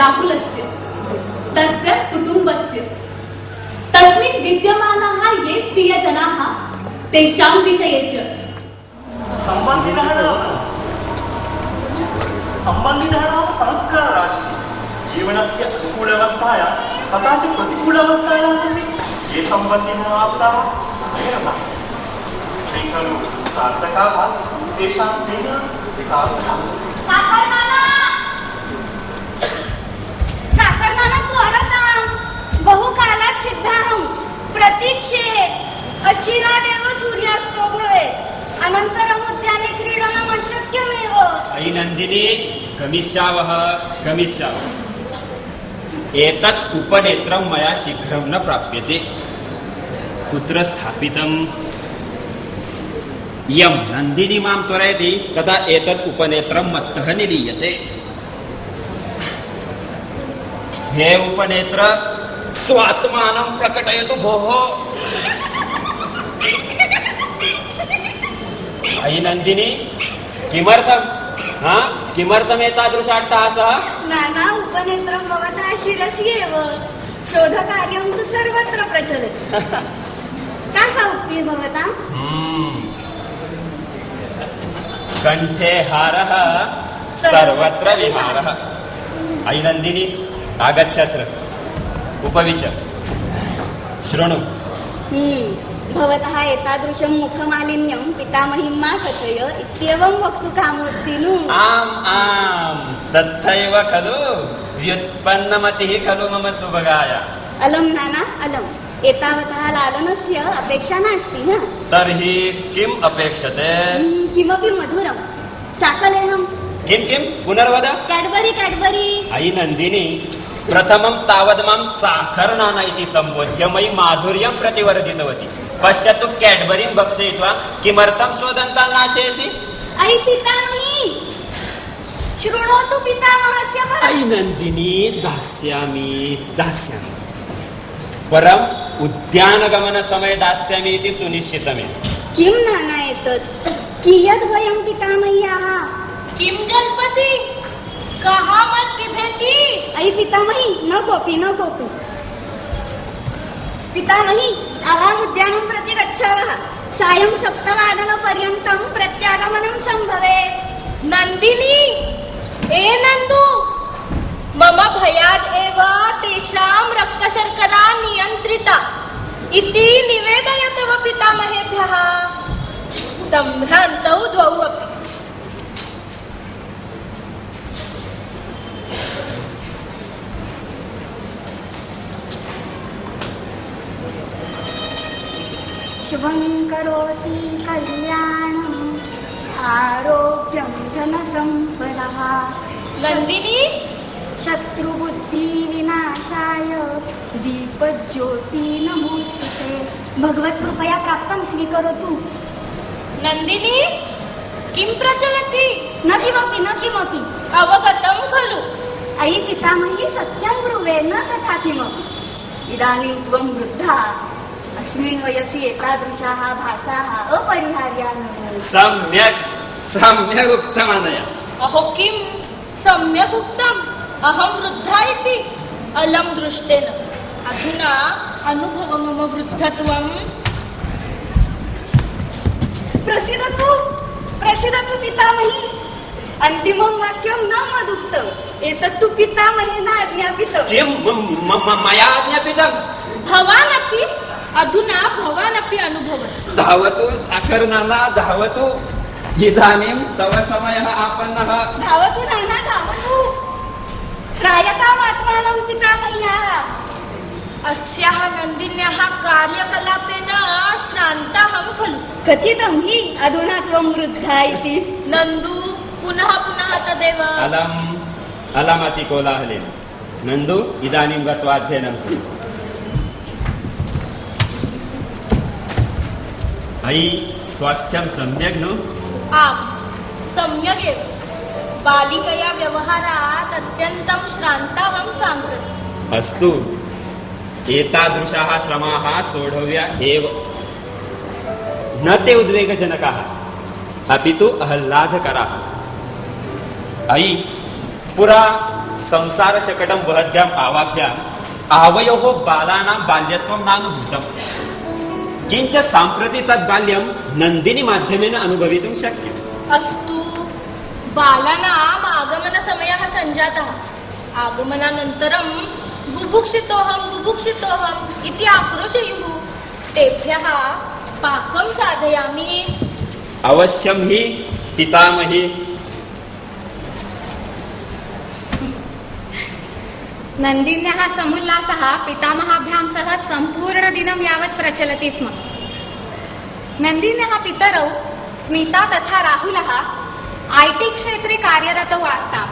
राहुलस्य तस्य कुटुम्बस्य तस्मिन् विद्यमानाः ये स्वीयजनाः तेषां विषये च संबंधितः नाम संस्कारराशिः जीवनस्य अनुकूलावस्थायां तथा च प्रतिकूलावस्थायां ये सम्बन्धिनः आप्ताः सहायः ते खलु सार्थकाः तेषां स्नेहः सार्थकः साखरनाना त्वरतां बहुकालात् सिद्धाहं प्रतीक्षे अचिरादेव सूर्यास्तो भवेत् अनन्तरम् उद्याने क्रीडनम् अशक्यमेव। अयि नन्दिनी गमिष्यावः एतत् उपनेत्रं मया शीघ्रं न प्राप्यते कुत्र स्थापितम् यं नन्दिनी मां त्वरयति तदा एतत् उपनेत्रं मत्तः निलीयते हे उपनेत्र स्वात्मानं प्रकटयतु भोः अयि नन्दिनी किमर्थम् एतादृशाट्टहासः नाना उपनेत्रं भवतः शिरसि एव शोधकार्यं तु सर्वत्र प्रचलति का सा उक्तिः भवताम् कण्ठे हारः सर्वत्र विहारः अयि नन्दिनी आगच्छत्र उपविश शृणु भवतः एतादृशं मुखमालिन्यं पितामहीं मा कथय इत्येवं वक्तुकामोऽस्ति नु आम् आम् तथैव खलु व्युत्पन्नमतिः खलु मम सुभगाय अलं नाना अलम् एतावतः लालनस्य अपेक्षा नास्ति न तर्हि किम् अपेक्षते किमपि मधुरं चाकलेहं किं पुनर्वद कैडबरी अयि नन्दिनी प्रथमं तावद् मां साखरनाना इति सम्बोध्य मयि माधुर्यं प्रतिवर्धितवती पश्यतु कैडबरीं भक्षयित्वा किमर्थं स्वदन्तान् नाशयसि अयि पितामही शृणोतु पितामहस्य अयि नन्दिनी दास्यामि परम् उद्यानगमनसमये दास्यामि इति सुनिश्चितमेव किं नाना एतत् कियद् भयं पितामह्याः किं जल्पसि कः मत् बिभेति अयि पितामही न कोऽपि पितामही आवाम् उद्यानं प्रति गच्छावः सायं 7:00 प्रत्यागमनं सम्भवेत् नन्दिनी ए नन्दु मम भयात् एव तेषां रक्तशर्करा नियन्त्रिता इति निवेदय तव पितामहेभ्यः सम्भ्रान्तौ द्वौ अपि शुभं करोति कल्याणं आरोग्यं धनसम्पदः नन्दिनी शत्रुबुद्धि विनाशाय दीपज्योति नमोस्तुते भगवत्कृपया प्राप्तं स्वीकरोतु नन्दिनी किं प्रचलति न किमपि अवगतं खलु अयि पितामही सत्यं ब्रुवे न तथा किमपि इदानीं त्वं वृद्धा अस्मिन् वयसि एतादृशाः भासाः अपरिहार्याः सम्यक् उक्तमानया अहो किं सम्यक् उक्तम् अहं वृद्धा इति अलं दृष्टेन अधुना अनुभव मम वृद्धत्वं प्रसीदतु पितामही अन्तिमं वाक्यं न मदुक्तम् एतत्तु पितामहेन आज्ञापितं किं मया आज्ञापितं भवानपि अधुना भवानपि अनुभवतु धावतु साखरनाना धावतु इदानीं तव समयः आपन्नः धावतु नाना धावतु त्रायताम् आत्मानं पितामह्याः अस्याः नन्दिन्याः कार्यकलापेन श्रान्ताहं खलु कथितं हि अधुना त्वं वृद्धा इति नन्दु पुनः तदेव अलमति कोलाहलेन नन्दु इदानीं गत्वा अध्ययनं कुरु अयि स्वास्थ्यं सम्यक् नु आम् सम्यगेव बालिकया व्यवहारात् अत्यन्तं श्रान्ताहं साम्प्रति अस्तु एतादृशाः श्रमाः सोढव्या एव न ते उद्वेगजनकाः अपि तु आह्लादकराः अयि पुरा संसार शकटं वहद्भ्याम् आवाभ्याम् आवयोः बालानां बाल्यत्वं नानुभूतम् किञ्च साम्प्रति तद् बाल्यं नन्दिनी माध्यमेन अनुभवितुं शक्यम् अस्तु बालानाम् आगमनसमयः सञ्जातः आगमनानन्तरं बुभुक्षितोऽहम् इति आक्रोशयुः तेभ्यः पाकं साधयामि अवश्यं हि पितामही नन्दिन्याः समुल्लासः पितामहाभ्यां सह सम्पूर्णदिनं यावत् प्रचलति स्म। नन्दिन्याः पितरौ स्मिता तथा राहुलः IT क्षेत्रे कार्यरतौ आस्ताम्।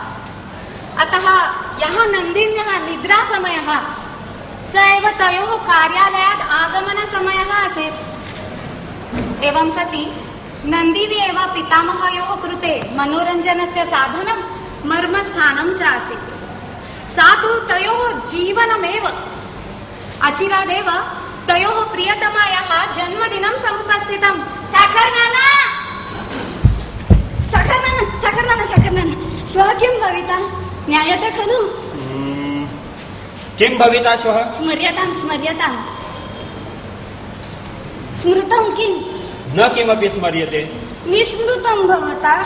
अतः यः नन्दिन्याः निद्रासमयः स एव तयोः कार्यालयात् आगमनसमयः आसीत्। एवं सति नन्दिनी एव पितामहयोः कृते मनोरञ्जनस्य साधनं मर्मस्थानं च आसीत्। सा तु तयोः जीवनमेव। अचिरादेव तयोः प्रियतमायाः जन्मदिनं समुपस्थितम्। साखर नाना श्वः किं भविता ज्ञायते खलु? किं भविता श्वः? स्मर्यतां स्मृतं किं? न किमपि स्मर्यते। विस्मृतं भवता।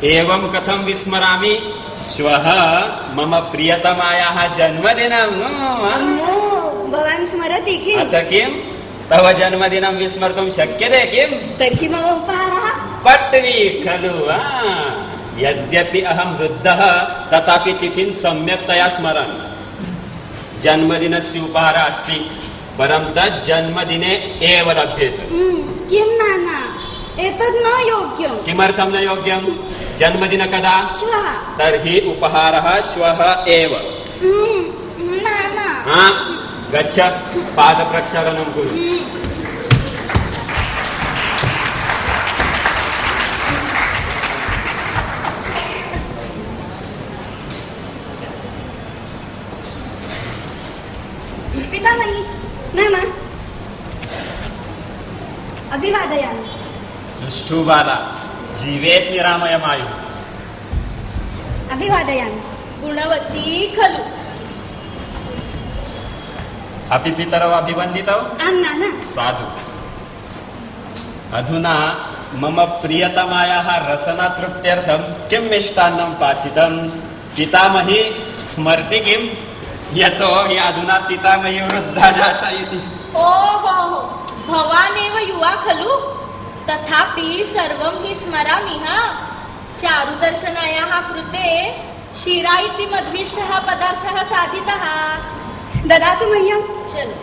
एवं कथं विस्मरामि? श्वः मम प्रियतमायाः जन्मदिनं। अम्मो, भवान् स्मरति किम्? अत किं तव जन्मदिनं विस्मर्तुं शक्यते किं? तर्हि मम उपहारः? पट्वी खलु। यद्यपि अहं वृद्धः तथापि तिथिं सम्यक्तया स्मरामि। जन्मदिनस्य उपहारः अस्ति परं तत् जन्मदिने एव लभ्यते। किं नाना, एतत् न योग्यम्। किमर्थं न योग्यं? जन्मदिन कदा? श्वः। तर्हि उपहारः श्वः एव। नाना। गच्छ, पादप्रक्षालनं कुरु। पितामही, नाना, अभिवादयामि। सुष्ठु बाला, जीवेत् निरामयमायुः। अभिवादयामि। गुणवती खलु अपि पितरौ अभिवन्दितौ? आं नाना। साधु। अधुना मम प्रियतमायाः रसनातृप्त्यर्थं किं मिष्टान्नं पाचितं? पितामही स्मरति किम्? यतो हि अधुना पितामही वृद्धा जाता इति। ओहो, भवानेव युवा खलु तथापि सर्वं हि स्मरामि। चारुदर्शनायाः कृते शिरा इति मद्विष्टः पदार्थः साधितः। ददातु मह्यं। चल।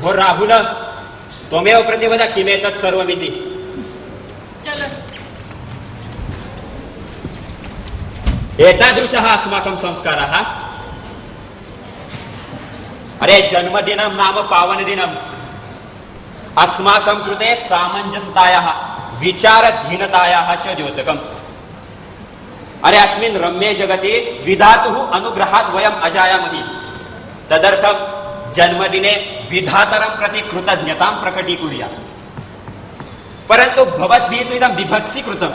हो राहुल, त्वमेव प्रतिवद किमेतत् सर्वमिति। चल। एतादृशः अस्माकं संस्कारः। अरे जन्मदिनं नाम पावनदिनम् अस्माकं कृते सामञ्जस्यतायाः विचारधीनतायाः च द्योतकम्। अरे अस्मिन् रम्ये जगति विधातुः अनुग्रहात् वयम् अजायामहि। तदर्थं जन्मदिने विधातरं प्रति कृतज्ञतां प्रकटीकुर्यात्। परन्तु भवद्भिः तु इदं बिभत्सीकृतम्।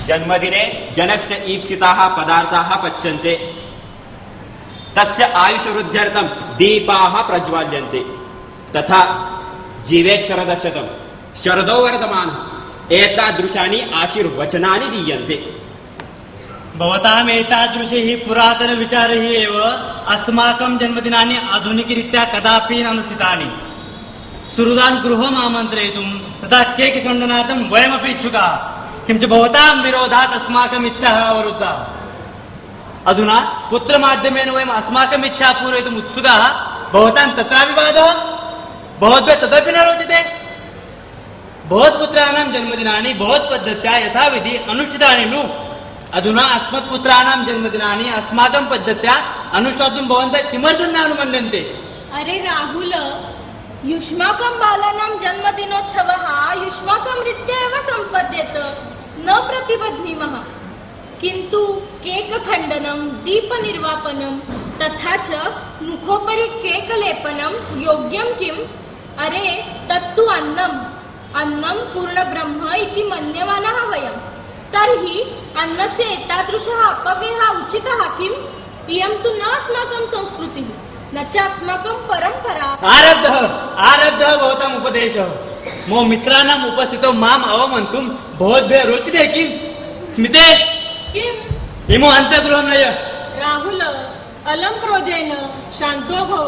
जन्मदिने जनस्य ईप्सिताः पदार्थाः पच्यन्ते, तस्य आयुषवृद्ध्यर्थं दीपाः प्रज्वाल्यन्ते, तथा जीवेत् शरदशतं शरदो वर्धमानः एतादृशानि आशीर्वचनानि दीयन्ते। भवताम् एतादृशैः पुरातनविचारैः एव अस्माकं जन्मदिनानि आधुनिकरीत्या कदापि न अनुष्ठितानि। सुहृदान् गृहम् आमन्त्रयितुं तथा केक् खण्डनार्थं वयमपि इच्छुकाः, किञ्च भवतां विरोधात् अस्माकम् इच्छाः अवरुद्धाः। अधुना पुत्रमाध्यमेन वयम् अस्माकम् इच्छा पूरयितुम् उत्सुकाः भवतां तत्रापि बाधः भवद्भ्यः तदपि न रोचते भवत्पुत्राणां जन्मदिनानि भवत्पद्धत्या यथाविधि अनुष्ठितानि नु अधुना अस्मत्पुत्राणां जन्मदिनानि अस्माकं पद्धत्या अनुष्ठातुं भवन्तः किमर्थं न अनुमन्यन्ते अरे राहुल, युष्माकं बालानां जन्मदिनोत्सवः युष्माकं रीत्या एव सम्पद्येत, न प्रतिबध्नीमः। किन्तु केकखण्डनं, दीपनिर्वापनं तथा च मुखोपरि केकलेपनं योग्यं किम्? अरे तत्तु अन्नं पूर्णब्रह्म इति मन्यमानः वयं। तर्हि अन्नस्य एतादृशः अपव्ययः उचितः किम्? इयं तु न अस्माकं संस्कृतिः, न च अस्माकं परम्परा। आरब्धः भवताम् उपदेशः। मम मित्राणाम् उपस्थितौ माम् अवमन्तुं भवद्भ्यः रोचते किम्? स्मिते किम्? इमो अन्तःगृहं नय। राहुल, अलं क्रोधेन शान्तो भव।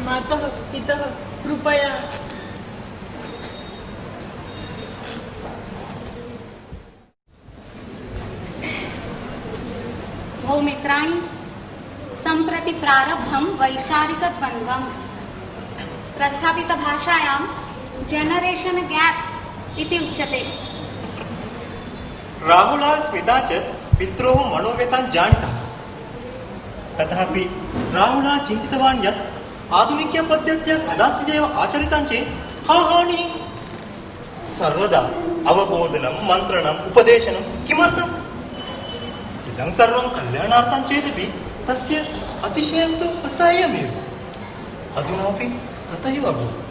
मातः पितः कृपया। भो मित्राणि, सम्प्रति प्रारब्धं वैचारिकद्वन्द्वं प्रस्थापितभाषायां जनरेशन गैप इति उच्यते। राहुलः स्मिता च पित्रोः मनोव्यथां जानीतः। तथापि राहुलः चिन्तितवान् यत् आधुनिकपद्धत्या कदाचिदेव आचरितं चेत् का हानिः? सर्वदा अवबोधनं, मन्त्रणम्, उपदेशनं किमर्थम्? इदं सर्वं कल्याणार्थं चेदपि तस्य अतिशयं तु असह्यमेव। अधुनापि तथैव अभूत्।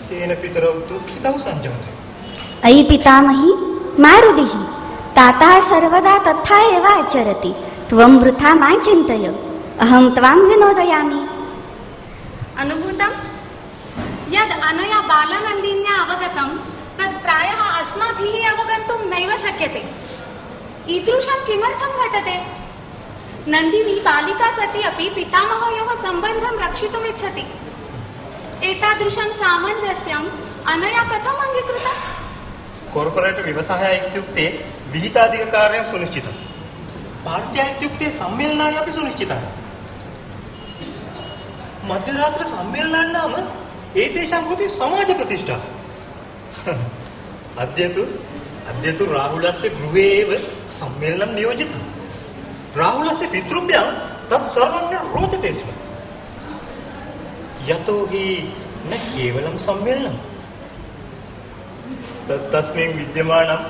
तेन पितरौ दुःखितौ सञ्जातौ। अयि पितामही मा रुदिः, तातः सर्वदा तथा एव आचरति। त्वं वृथा मा चिन्तय, अहं त्वां विनोदयामि। अनुभूतं यद् अनया बालनन्दिन्या अवगतं तत् प्रायः अस्माभिः अवगन्तुं नैव शक्यते। ईदृशं किमर्थं घटते? नन्दिनी बालिका सती अपि पितामहयोः सम्बन्धं रक्षितुम् इच्छति। एतादृशं सामञ्जस्यम् अनया कथम् अङ्गीकृतम्? कॉर्पोरेट व्यवसायः इत्युक्ते विहिताधिककार्यं सुनिश्चितं। पार्ट्या इत्युक्ते सम्मेलनानि अपि सुनिश्चितानि। मध्यरात्रसम्मेलनानि नाम एतेषां कृते समाजप्रतिष्ठा। अद्य तु राहुलस्य गृहे एव सम्मेलनं नियोजितं। राहुलस्य पितृभ्यां तत् सर्वं न रोचते स्म। यतोहि न केवलं सम्मेलनं, तस्मिन् विद्यमानं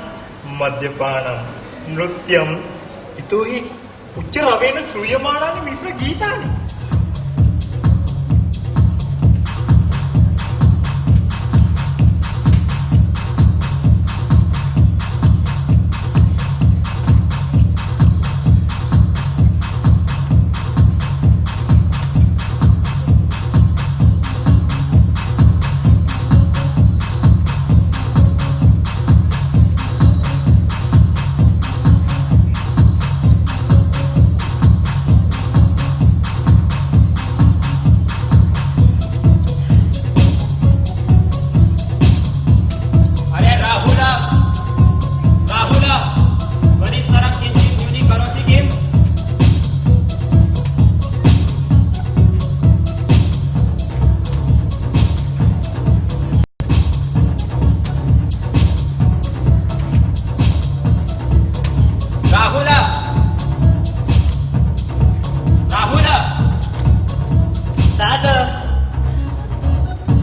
मद्यपानं, नृत्यम्, इतोहि उच्चरवेण श्रूयमाणानि मिश्रगीतानि।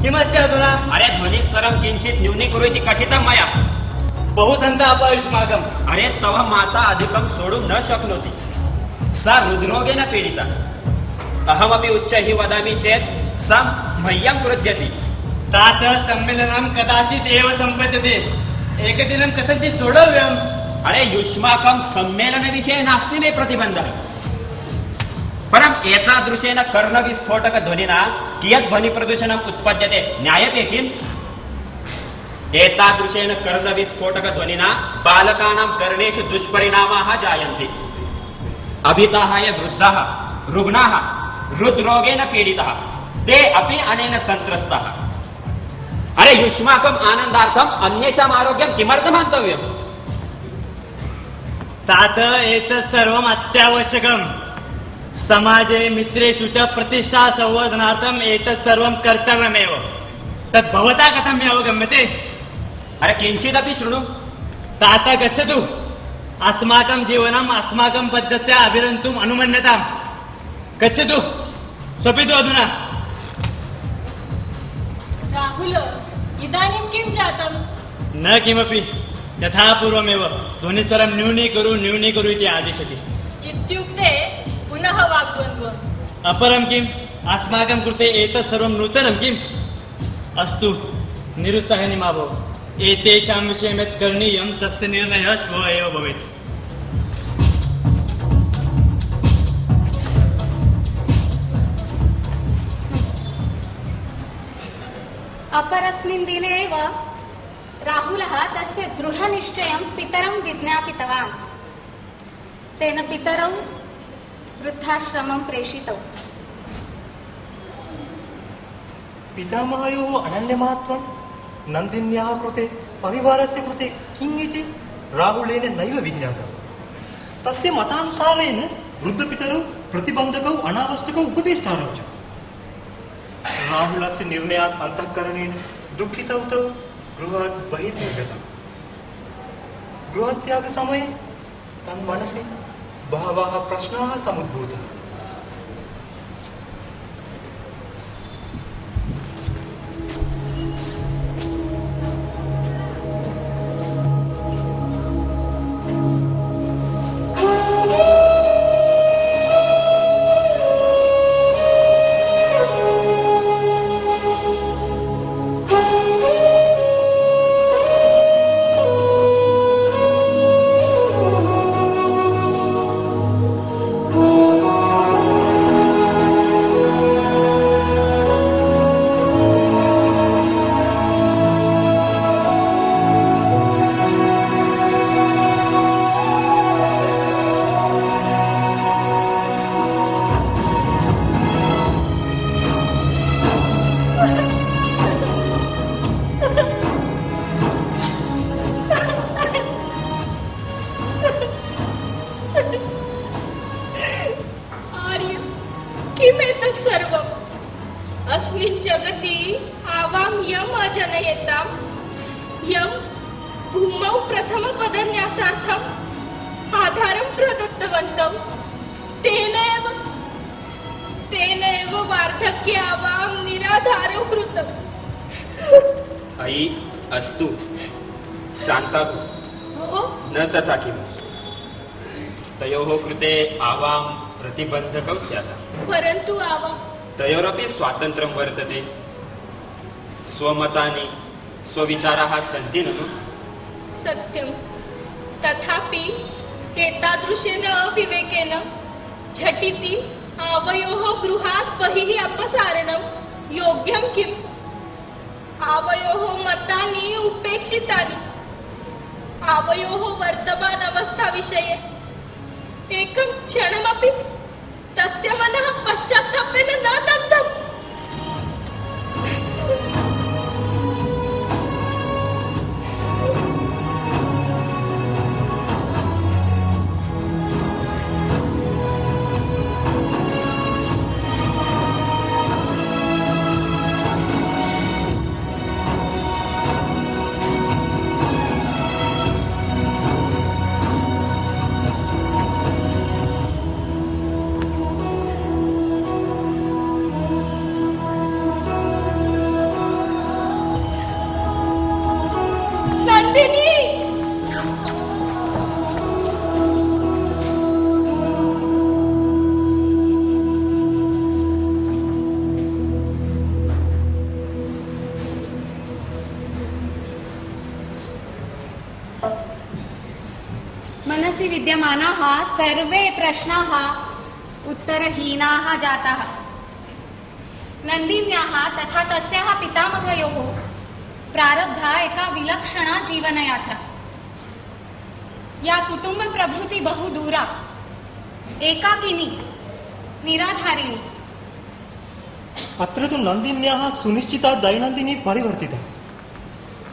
किमस्ति अधुना? अरे ध्वनिस्तरं किञ्चित् न्यूनीकुरु इति कथितं मया। बहु सन्तापः युष्माकम्। अरे तव माता अधिकं सोढुं न शक्नोति, सा हृद्रोगेण पीडिता। अहमपि उच्चैः वदामि चेत् सा मह्यं क्रुध्यति। तात सम्मेलनं कदाचित् एव सम्पद्यते, एकदिनं कथञ्चित् सोढव्यम्। अरे युष्माकं सम्मेलनविषये नास्ति मे प्रतिबन्धः, परम् एतादृशेन कर्णविस्फोटकध्वनिना कियत् ध्वनिप्रदूषणम् उत्पद्यते ज्ञायते किम्? एतादृशेन कर्णविस्फोटकध्वनिना बालकानां कर्णेषु दुष्परिणामाः जायन्ते। अभिताः ये वृद्धाः, रुग्णाः, हृद्रोगेण पीडिताः, ते अपि अनेन सन्त्रस्ताः। अरे युष्माकम् आनन्दार्थम् अन्येषाम् आरोग्यं किमर्थं हन्तव्यम्? तात एतत् सर्वम् अत्यावश्यकम् समाजे मित्रेषु च प्रतिष्ठा संवर्धनार्थम् एतत् सर्वं कर्तव्यमेव तद् भवता कथम् अवगम्यते अरे किञ्चिदपि शृणु तात गच्छतु अस्माकं जीवनम् अस्माकं पद्धत्या अभिरन्तुम् अनुमन्यताम् गच्छतु स्वपितु अधुना राहुल इदानीं किं जातम् न किमपि यथा पूर्वमेव ध्वनिस्वरं न्यूनीकुरु इति आदिशति इत्युक्ते पुनः वाग्द्वन्द्वम् अपरं किम् अस्माकं कृते एतत् सर्वं नूतनं किम् अस्तु निरुत्साहिनी मा भव एतेषां विषये यत् करणीयं तस्य निर्णयः श्वः एव भवेत् अपरस्मिन् दिने एव राहुलः तस्य दृढनिश्चयं पितरं विज्ञापितवान् तेन पितरौ वृद्धाश्रमं प्रेषितौ पितामहयोः अनन्यमहत्त्वं नन्दिन्याः कृते परिवारस्य कृते किम् इति राहुलेन नैव विज्ञातम् तस्य मतानुसारेण वृद्धपितरौ प्रतिबन्धकौ अनावश्यकौ उपदेष्टारौ च राहुलस्य निर्णयात् अन्तःकरणेन दुःखितौ तौ गृहात् बहिः निर्गतौ गृहत्यागसमये तन्मनसि बहवः प्रश्नाः समुद्भूताः आर्य किमेतत् सर्वम् अस्मिन् जगति आवां यम् अजनयताम् यम् भूमौ प्रथमपदन्यासार्थम् आधारं प्रदत्तवन्तौ तेन एव वार्धक्ये आवां निराधारौ कृतम् अयि अस्तु शान्ता भव। ओहो न तथा किम् तयोः कृते आवां प्रतिबन्धकं स्यात् परन्तु आवां तयोरपि स्वातन्त्र्यं वर्तते स्वमतानि स्वविचाराः सन्ति ननु सत्यं तथापि एतादृशेन अविवेकेन झटिति आवयोः गृहात् बहिः अपसारणं योग्यं किम् आवयोः मतानि उपेक्षितानि आवयोः वर्तमान अवस्था विषये एकं क्षणमपि तस्य मनः पश्चात्तापेन न दग्धम् नंदिनी मनसि विद्यमानाः सर्वे प्रश्नाः उत्तरहीनाः जाताः नन्दिन्याः तथा तस्याः पितामहयोः प्रारब्धा एका विलक्षणा जीवनयात्रा या कुटुम्बप्रभृति बहु दूरा एकाकिनी निराधारिणी अत्र तु नन्दिन्याः सुनिश्चिता दैनन्दिनी परिवर्तिता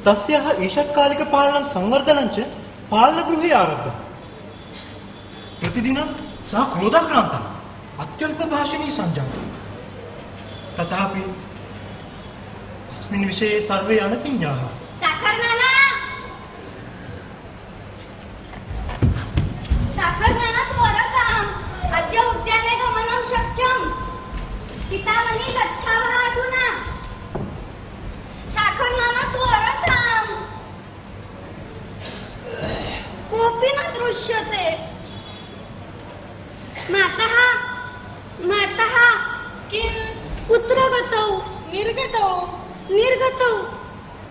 तस्याः ईषत्कालिकपालनं संवर्धनं च पालनगृहे आरब्धम् प्रतिदिनं सः क्रोधाक्रान्तः अत्यल्पभाषिणी सञ्जातः। तथापि अस्मिन् विषये सर्वे अनभिज्ञाः। साखर नाना, साखर नाना, त्वरताम्, अद्य उद्याने गमनं शक्यम्। पितामही गच्छावः अधुना। साखर नाना, त्वरताम्। कोऽपि न दृश्यते। मातः, मातः, किं कुत्र गतौ? निर्गतौ? निर्गतौ।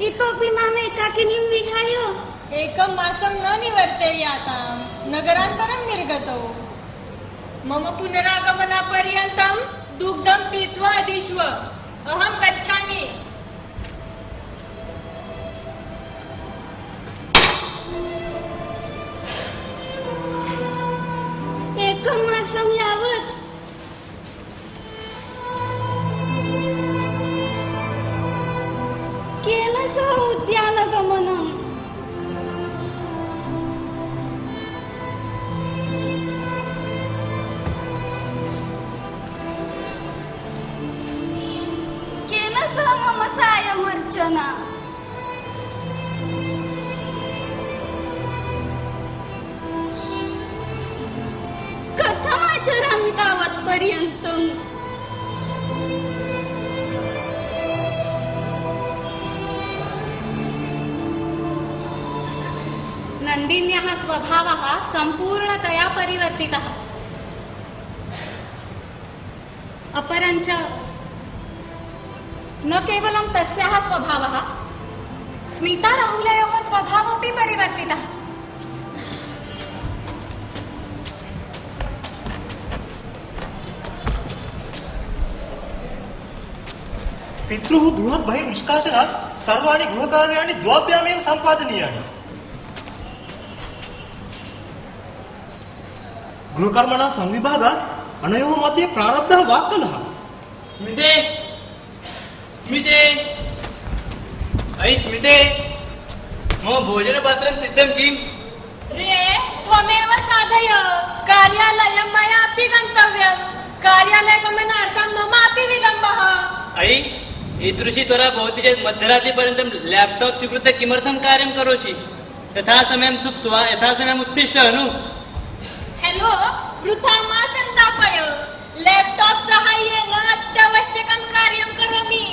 इतोपि माम् एकाकिनीं विहाय। एकं मासं न निवर्तेयाताम्, नगरान्तरं निर्गतौ। मम पुनरागमनापर्यन्तं दुग्धं पीत्वा दिश्व। अहं गच्छामि। एकं मासं यावत् केन सह उद्यानगमनम्? केन सह मम सायमर्चना? कथमाचरामि तावत्पर्यन्तम्? नन्दिन्याः स्वभावः सम्पूर्णतया परिवर्तितः। अपरञ्च न केवलं तस्याः स्वभावः, स्मिता राहुलयोः स्वभावोऽपि परिवर्तितः। पितृः गृहात् बहिः निष्कासनात् सर्वाणि गृहकार्याणि द्वाभ्यामेव सम्पादनीयानि। गृहकर्मणा संविभागात् अनयोः मध्ये प्रारब्धः वाक्कलः। स्मिते, स्मिते, अयि स्मिते, मम भोजनपात्रं सिद्धं किम्? रे, त्वमेव साधय। कार्यालयं मयापि गन्तव्यम्। कार्यालयगमनार्थं ममापि विलम्बः। अयि ईदृशी त्वरा भवति चेत् मध्यरात्रिपर्यन्तं लैपटॉप स्वीकृत्य किमर्थं कार्यं करोषि? यथा समयं सुप्त्वा यथा समयम् उत्तिष्ठ नु। हेलो, वृथा मा सन्तापय। लैपटॉप साहाय्येन अत्यावश्यकं कार्यं करोमि,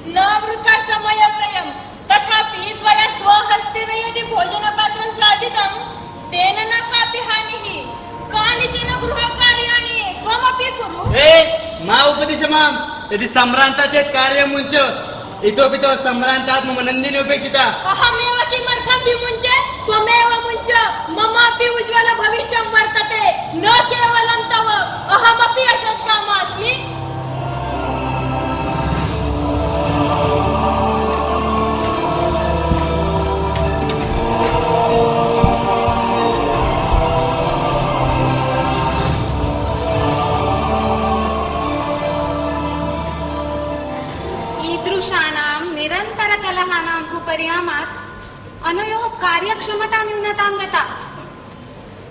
न वृथा समयव्ययं। तथापि त्वया स्वहस्तेन यदि भोजनपात्रं साधितं, तेन न कापि हानिः। कानिचन गृहकार्याणि त्वमपि कुरु। हे, मा उपदिश माम्। यदि सम्भ्रान्ता चेत् कार्यं मुञ्च। इतोपि तव सम्भ्रान्तात् मम नन्दिनी उपेक्षिता। अहमेव किमर्थं विमुञ्चे? त्वमेव मुञ्च। ममापि उज्ज्वल भविष्यं वर्तते, न केवलं तव। अहमपि यशस्कामा अस्मि। ईदृशानां निरन्तरकलहानां कुपरिणामात् अनयोः कार्यक्षमता न्यूनतां गता।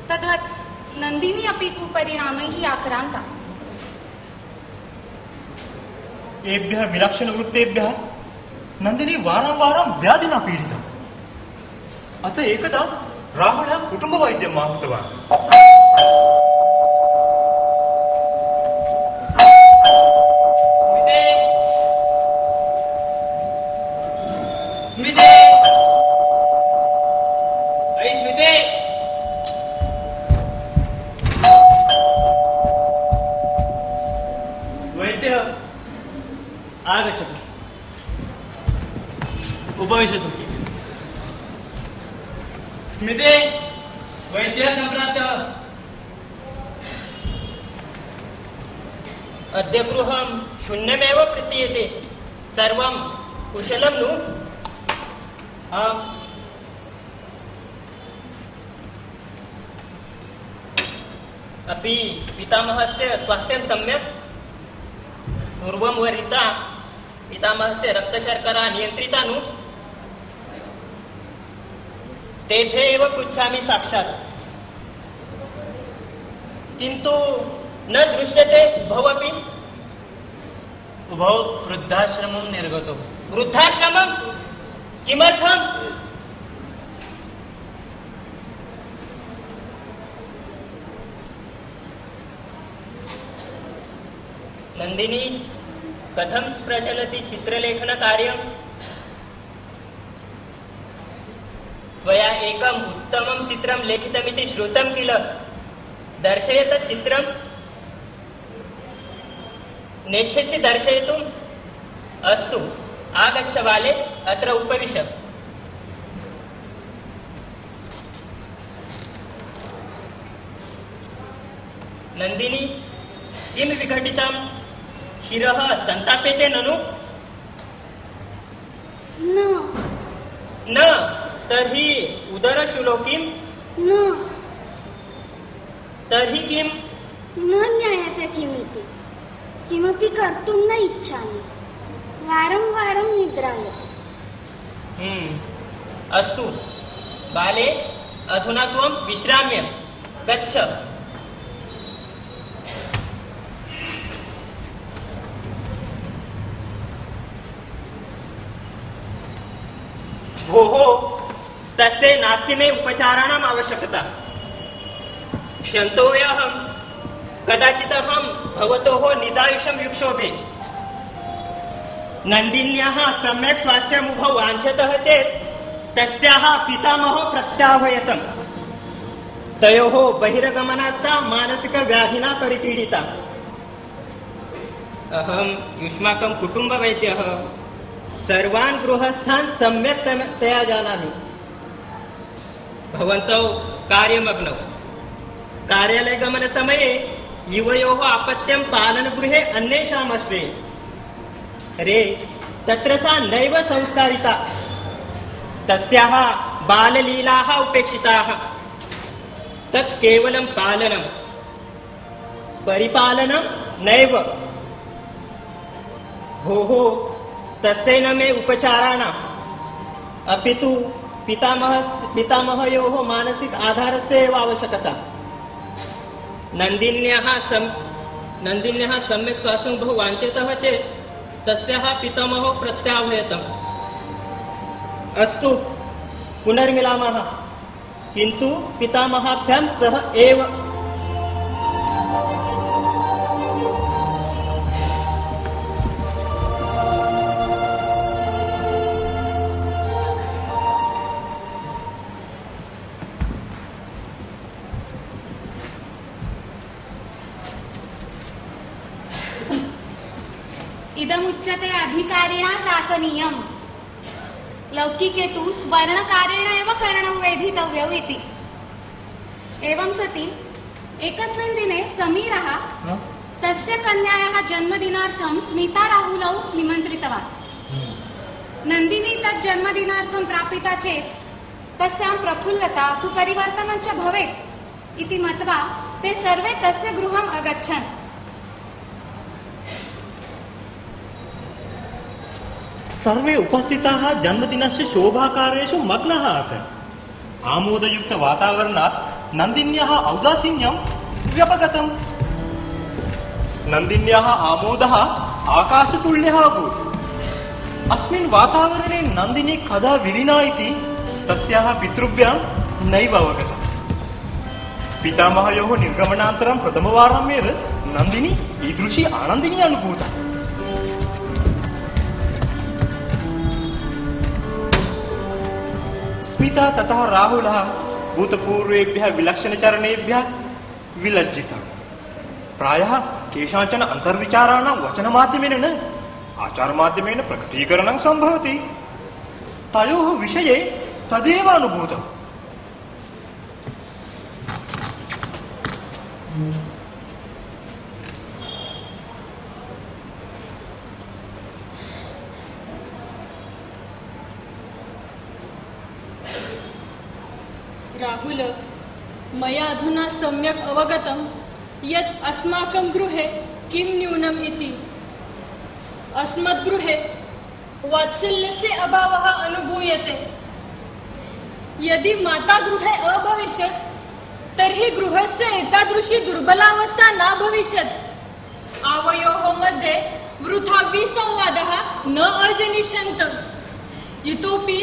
तद्वत् नन्दिनी अपि कुपरिणामैः आक्रान्ता। एभ्यः विलक्षणवृत्तेभ्यः नन्दिनी वारं वारं व्याधिना पीडिता। अतः एकदा राहुलः कुटुम्बवैद्यम् आहूतवान्। स्मिते, अयि स्मिते, वैद्यः आगच्छतु, उपविशतु। स्मिते, वैद्यः सम्प्राप्तः। अद्य गृहं शून्यमेव प्रतीयते। सर्वं कुशलं नु? आम्। अपि पितामहस्य स्वास्थ्यं सम्यक्? पूर्वं वरिता पितामहस्य रक्तशर्करा नियन्त्रिता नु? तेभ्यः एव पृच्छामि साक्षात्। किन्तु न दृश्यते भवपि। उभौ वृद्धाश्रमं निर्गतो। वृद्धाश्रमं किमर्थम्? नंदिनी, कथं प्रचलति चित्रलेखनकार्यम्? त्वया एकम् उत्तमं चित्रं लेखितमिति श्रुतं किल? दर्शय तत् चित्रम्। नेच्छसि दर्शयितुम्? अस्तु, आगच्छ बाले, अत्र उपविश। नंदिनी, किं विघटितं? शिरः सन्ताप्यते ननु? न तर्हि उदरशूलो किम्? तर्हि किम्? न ज्ञायते किमिति। किमपि कर्तुं न इच्छामि। वारं वारं निद्रायते। अस्तु बाले, अधुना त्वं विश्राम्य गच्छ। भोः, तस्य नास्ति मे उपचाराणाम् आवश्यकता। क्षन्तव्यहं, कदाचित् अहं भवतोः निदायुषं विक्षोभे। नन्दिन्याः सम्यक् स्वास्थ्यमुभौ वाञ्छतः चेत् तस्याः पितामहो प्रत्याह्वयतम्। तयोः बहिर्गमनात् सा मानसिकव्याधिना परिपीडिता। अहं युष्माकं कुटुम्बवैद्यः सर्वान् गृहस्थान् सम्यक्तया जानामि। भवन्तौ कार्यमग्नौ। कार्यालयगमनसमये युवयोः आपत्यं पालनगृहे अन्येषाम् आश्रये। रे, तत्र सा नैव संस्कारिता। तस्याः बाललीलाः उपेक्षिताः। तत् केवलं पालनं, परिपालनं नैव। भोः, तस्य न मे उपचाराणाम्, अपि तु पितामहयोः मानसिक आधारस्य एव आवश्यकता। नन्दिन्याः सम्यक् स्वास्थ्यं बहु वाञ्छितः चेत् तस्याः पितामहो प्रत्याह्वयतम्। अस्तु, पुनर्मिलामः, किन्तु पितामहाभ्यां सह एव। इदमुच्यते अधिकारिणा शासनीयम्। लौकिके तु स्वर्णकारेण एव करणं वेधितव्यौ इति। एवं सति एकस्मिन् दिने समीरः तस्य कन्यायाः जन्मदिनार्थं स्मिता राहुलौ निमन्त्रितवान्। नन्दिनी तत् जन्मदिनार्थं प्रापिता चेत् तस्यां प्रफुल्लता सुपरिवर्तनं च भवेत् इति मत्वा ते सर्वे तस्य गृहम् अगच्छन्। सर्वे उपस्थिताः जन्मदिनस्य शोभाकार्येषु मग्नाः आसन्। आमोदयुक्त वातावरणात् नन्दिन्याः औदासीन्यं व्यपगतम्। नन्दिन्याः आमोदः आकाशतुल्यः अभूत्। अस्मिन् वातावरणे नन्दिनी कदा विलीना इति तस्याः पितृभ्यां नैव अवगतम्। पितामहयोः निर्गमनानन्तरं प्रथमवारमेव नन्दिनी ईदृशी आनन्दिनी अनुभूता। स्मिता ततः राहुलः भूतपूर्वेभ्यः विलक्षणचरणेभ्यः विलज्जितः। प्रायः केषाञ्चन अन्तर्विचाराणां वचनमाध्यमेन न आचारमाध्यमेन प्रकटीकरणं सम्भवति। तयोः विषये तदेव अनुभूतम्। राहुल, मया अधुना सम्यक् अवगतं यत् अस्माकं गृहे किं न्यूनम् इति। अस्मद्गृहे वात्सल्यस्य अभावः अनुभूयते। यदि माता गृहे अभविष्यत् तर्हि गृहस्य एतादृशी दुर्बलावस्था न भविष्यत्। आवयोः मध्ये वृथा विसंवादः न अर्जनिष्यन्त। इतोपि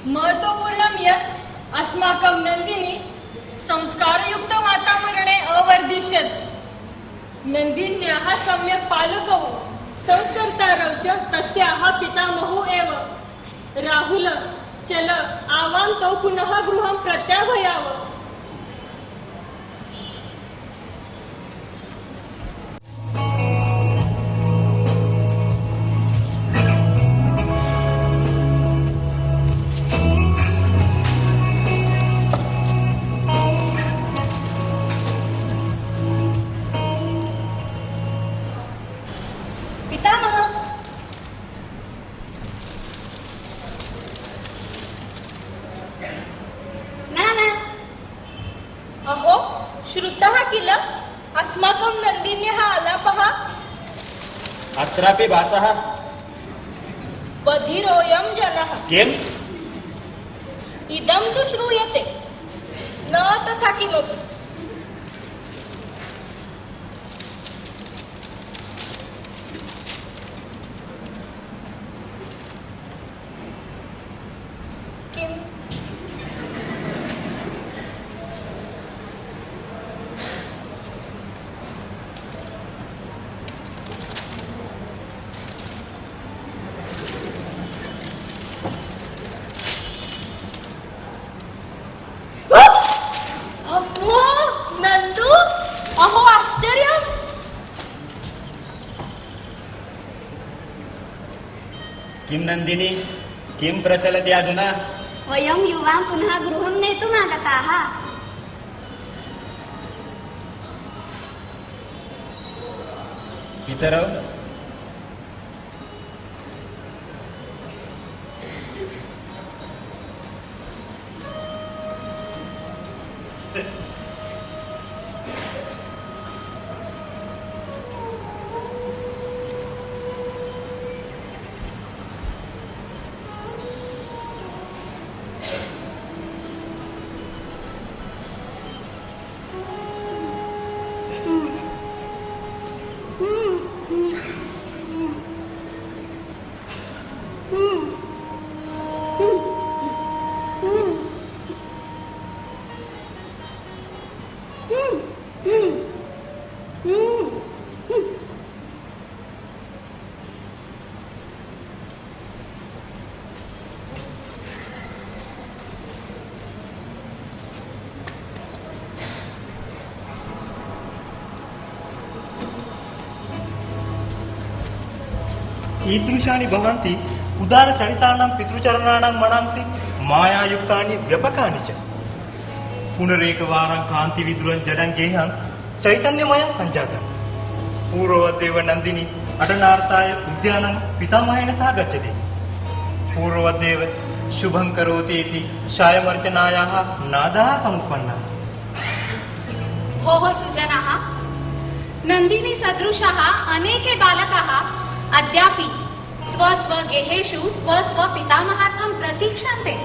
महत्वपूर्णं यत् अस्माकं नन्दिनी संस्कारयुक्त वातावरणे अवर्धिष्यत्। नन्दिन्याः सम्यक् पालकौ संस्कर्तारौ च तस्याः पितामहौ एव। राहुल चल आवां तौ पुनः गृहं प्रत्यागयाव। पितामह, नाना, अहो श्रुतः किल अस्माकं नन्दिन्यः आलापः। अत्रापि भासः बधिरोऽयं जनः। किम्? इदं तु श्रूयते न तथा किमपि। किम्? अम्मो नन्दू, अहो आश्चर्यम्। किं नन्दिनी, किं प्रचलति अधुना? वयं युवां पुनः गृहं नेतुम् आगताः। पितरौ ईदृशानि भवन्ति उदारचरितानां पितृचरणानां मनांसि मायायुक्तानि व्यपकानि च। पुनरेकवारं कान्तिविदुरं जडं गेहं चैतन्यमयं सञ्जातं। पूर्ववदेव नन्दिनी अटनार्थाय उद्यानं पितामहेन सह गच्छति। पूर्ववदेव शुभं करोति इति सायमर्चनायाः नादः समुत्पन्नः। भोः सुजनाः, नन्दिनी सदृशाः अनेके बालकाः अद्यापि स्वस्वगेहेषु स्वस्वपितामहार्थं प्रतीक्षन्ते।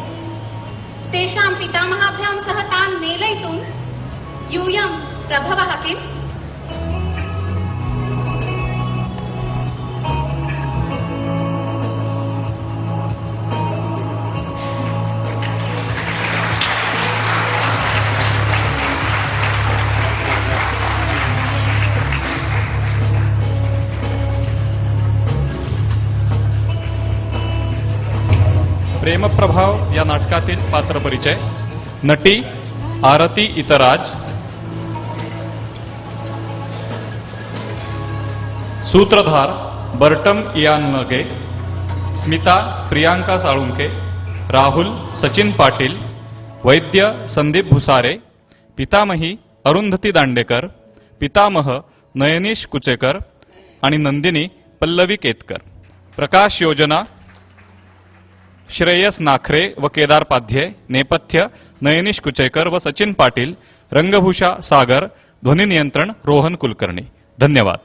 तेषां पितामहाभ्यां सह तान् मेलयितुं यूयं प्रभवः किम्? प्रेमप्रभाव या नाटकातील पात्र परिचय. नटी आरती इतराज, सूत्रधार बर्टम इयान मगे, स्मिता प्रियांका साळुंके, राहुल सचिन पाटील, वैद्य संदीप भुसारे, पितामही अरुंधती दांडेकर, पितामह नयनीश कुचेकर आणि नंदिनी पल्लवी केतकर. प्रकाश योजना श्रेयस नाखरे व केदार पाध्ये. नेपथ्य नयनीश कुचेकर व सचिन पाटील. रंगभूषा सागर. ध्वनी नियंत्रण रोहन कुलकर्णी. धन्यवाद.